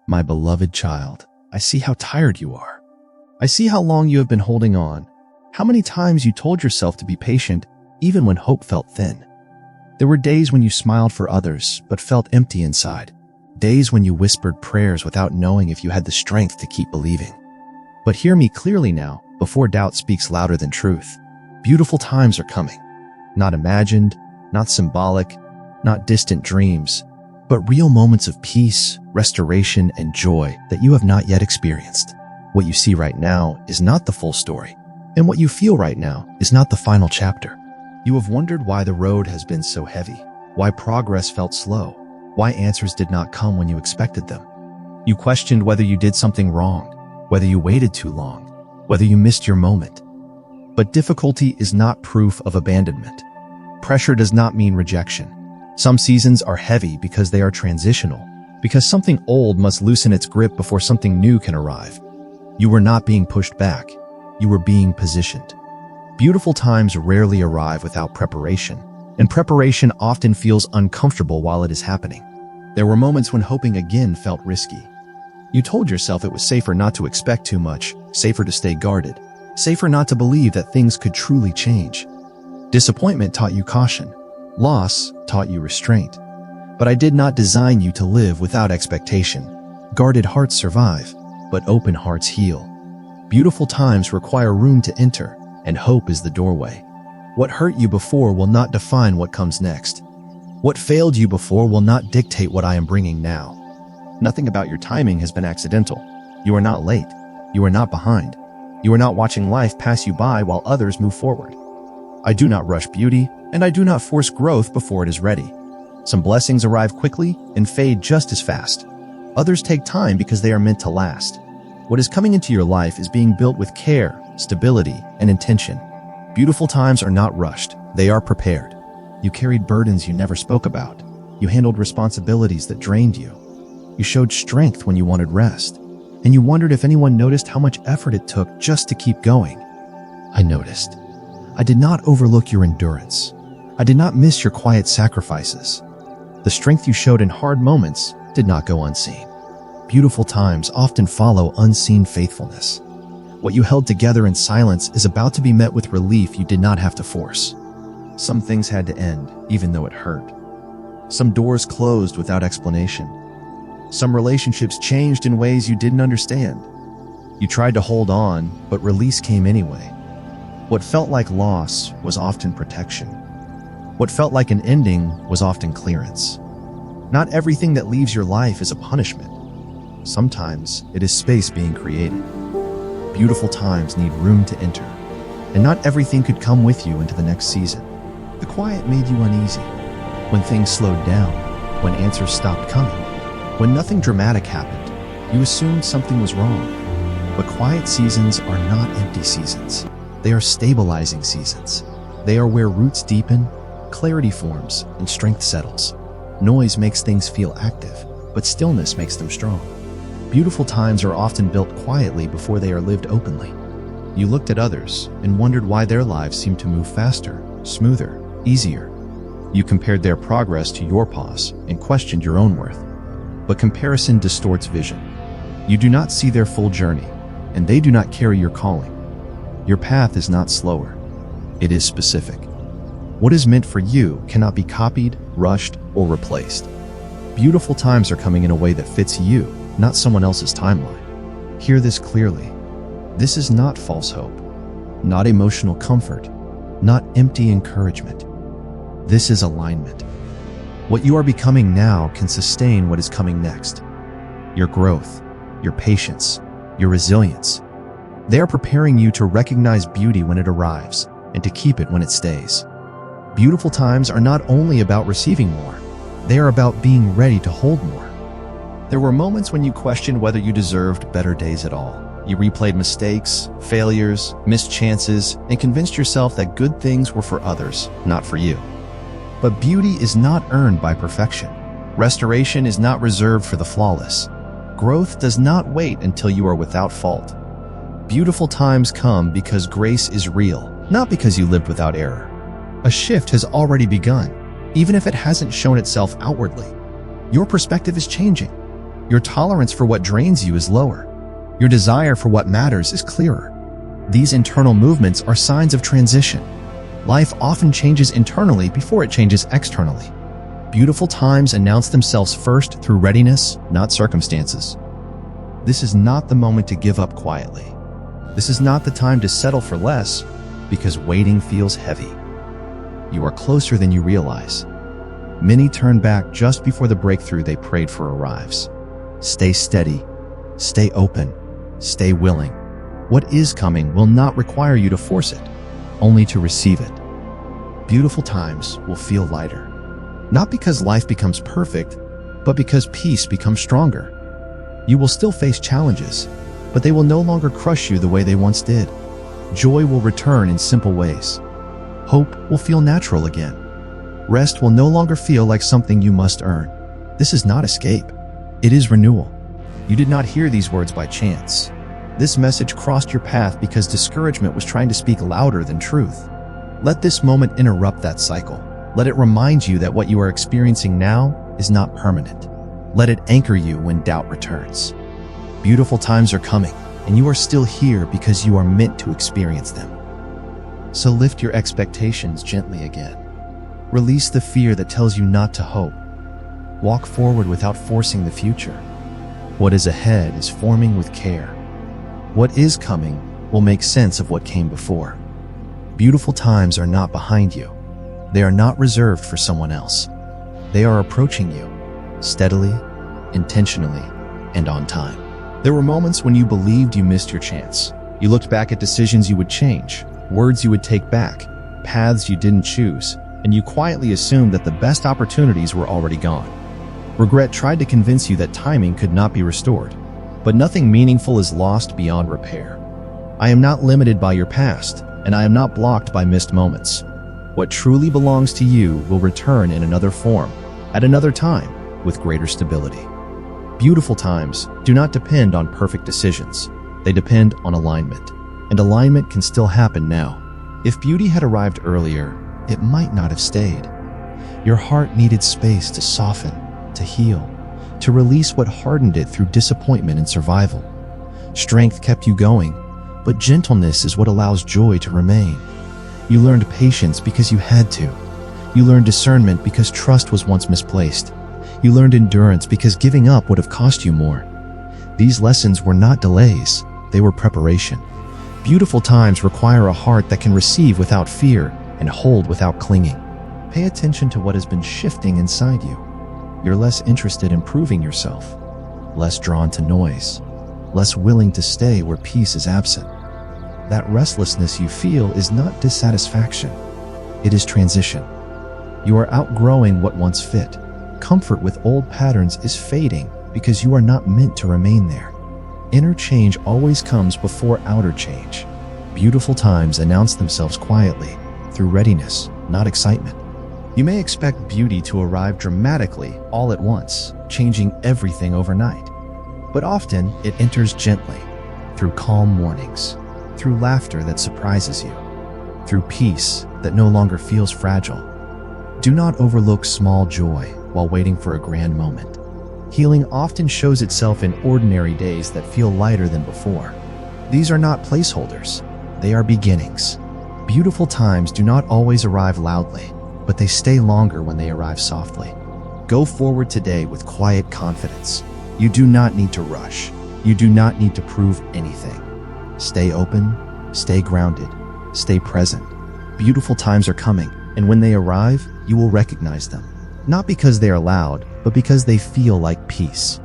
My beloved child, I see how tired you are. I see how long you have been holding on, how many times you told yourself to be patient even when hope felt thin. There were days when you smiled for others but felt empty inside, days when you whispered prayers without knowing if you had the strength to keep believing. But hear me clearly now, before doubt speaks louder than truth. Beautiful times are coming. Not imagined, not symbolic, not distant dreams, but real moments of peace, restoration, and joy that you have not yet experienced. What you see right now is not the full story, and what you feel right now is not the final chapter. You have wondered why the road has been so heavy, why progress felt slow, why answers did not come when you expected them. You questioned whether you did something wrong, whether you waited too long, whether you missed your moment. But difficulty is not proof of abandonment. Pressure does not mean rejection. Some seasons are heavy because they are transitional, because something old must loosen its grip before something new can arrive. You were not being pushed back. You were being positioned. Beautiful times rarely arrive without preparation, and preparation often feels uncomfortable while it is happening. There were moments when hoping again felt risky. You told yourself it was safer not to expect too much, safer to stay guarded, safer not to believe that things could truly change. Disappointment taught you caution. Loss taught you restraint. But I did not design you to live without expectation. Guarded hearts survive, but open hearts heal. Beautiful times require room to enter, and hope is the doorway. What hurt you before will not define what comes next. What failed you before will not dictate what I am bringing now. Nothing about your timing has been accidental. You are not late. You are not behind. You are not watching life pass you by while others move forward. I do not rush beauty, and I do not force growth before it is ready. Some blessings arrive quickly and fade just as fast. Others take time because they are meant to last. What is coming into your life is being built with care, stability, and intention. Beautiful times are not rushed. They are prepared. You carried burdens you never spoke about. You handled responsibilities that drained you. You showed strength when you wanted rest. And you wondered if anyone noticed how much effort it took just to keep going. I noticed. I did not overlook your endurance. I did not miss your quiet sacrifices. The strength you showed in hard moments did not go unseen. Beautiful times often follow unseen faithfulness. What you held together in silence is about to be met with relief you did not have to force. Some things had to end, even though it hurt. Some doors closed without explanation. Some relationships changed in ways you didn't understand. You tried to hold on, but release came anyway. What felt like loss was often protection. What felt like an ending was often clearance. Not everything that leaves your life is a punishment. Sometimes it is space being created. Beautiful times need room to enter, and not everything could come with you into the next season. The quiet made you uneasy. When things slowed down, when answers stopped coming, when nothing dramatic happened, you assumed something was wrong. But quiet seasons are not empty seasons. They are stabilizing seasons. They are where roots deepen, clarity forms, and strength settles. Noise makes things feel active, but stillness makes them strong. Beautiful times are often built quietly before they are lived openly. You looked at others and wondered why their lives seemed to move faster, smoother, easier. You compared their progress to your pause and questioned your own worth. But comparison distorts vision. You do not see their full journey, and they do not carry your calling. Your path is not slower. It is specific. What is meant for you cannot be copied, rushed, or replaced. Beautiful times are coming in a way that fits you, not someone else's timeline. Hear this clearly. This is not false hope, not emotional comfort, not empty encouragement. This is alignment. What you are becoming now can sustain what is coming next. Your growth, your patience, your resilience. They are preparing you to recognize beauty when it arrives and to keep it when it stays. Beautiful times are not only about receiving more, they are about being ready to hold more. There were moments when you questioned whether you deserved better days at all. You replayed mistakes, failures, missed chances, and convinced yourself that good things were for others, not for you. But beauty is not earned by perfection. Restoration is not reserved for the flawless. Growth does not wait until you are without fault. Beautiful times come because grace is real, not because you lived without error. A shift has already begun, even if it hasn't shown itself outwardly. Your perspective is changing. Your tolerance for what drains you is lower. Your desire for what matters is clearer. These internal movements are signs of transition. Life often changes internally before it changes externally. Beautiful times announce themselves first through readiness, not circumstances. This is not the moment to give up quietly. This is not the time to settle for less because waiting feels heavy. You are closer than you realize. Many turn back just before the breakthrough they prayed for arrives. Stay steady, stay open, stay willing. What is coming will not require you to force it, only to receive it. Beautiful times will feel lighter, not because life becomes perfect, but because peace becomes stronger. You will still face challenges, but they will no longer crush you the way they once did. Joy will return in simple ways. Hope will feel natural again. Rest will no longer feel like something you must earn. This is not escape. It is renewal. You did not hear these words by chance. This message crossed your path because discouragement was trying to speak louder than truth. Let this moment interrupt that cycle. Let it remind you that what you are experiencing now is not permanent. Let it anchor you when doubt returns. Beautiful times are coming, and you are still here because you are meant to experience them. So lift your expectations gently again. Release the fear that tells you not to hope. Walk forward without forcing the future. What is ahead is forming with care. What is coming will make sense of what came before. Beautiful times are not behind you. They are not reserved for someone else. They are approaching you, steadily, intentionally, and on time. There were moments when you believed you missed your chance. You looked back at decisions you would change, words you would take back, paths you didn't choose, and you quietly assumed that the best opportunities were already gone. Regret tried to convince you that timing could not be restored, but nothing meaningful is lost beyond repair. I am not limited by your past, and I am not blocked by missed moments. What truly belongs to you will return in another form, at another time, with greater stability. Beautiful times do not depend on perfect decisions. They depend on alignment, and alignment can still happen now. If beauty had arrived earlier, it might not have stayed. Your heart needed space to soften, to heal, to release what hardened it through disappointment and survival. Strength kept you going, but gentleness is what allows joy to remain. You learned patience because you had to. You learned discernment because trust was once misplaced. You learned endurance because giving up would have cost you more. These lessons were not delays, they were preparation. Beautiful times require a heart that can receive without fear and hold without clinging. Pay attention to what has been shifting inside you. You're less interested in proving yourself, less drawn to noise, less willing to stay where peace is absent. That restlessness you feel is not dissatisfaction. It is transition. You are outgrowing what once fit. Comfort with old patterns is fading because you are not meant to remain there. Inner change always comes before outer change. Beautiful times announce themselves quietly, through readiness, not excitement. You may expect beauty to arrive dramatically all at once, changing everything overnight. But often it enters gently, through calm mornings, through laughter that surprises you, through peace that no longer feels fragile. Do not overlook small joy while waiting for a grand moment. Healing often shows itself in ordinary days that feel lighter than before. These are not placeholders, they are beginnings. Beautiful times do not always arrive loudly, but they stay longer when they arrive softly. Go forward today with quiet confidence. You do not need to rush. You do not need to prove anything. Stay open, stay grounded, stay present. Beautiful times are coming, and when they arrive, you will recognize them. Not because they are loud, but because they feel like peace.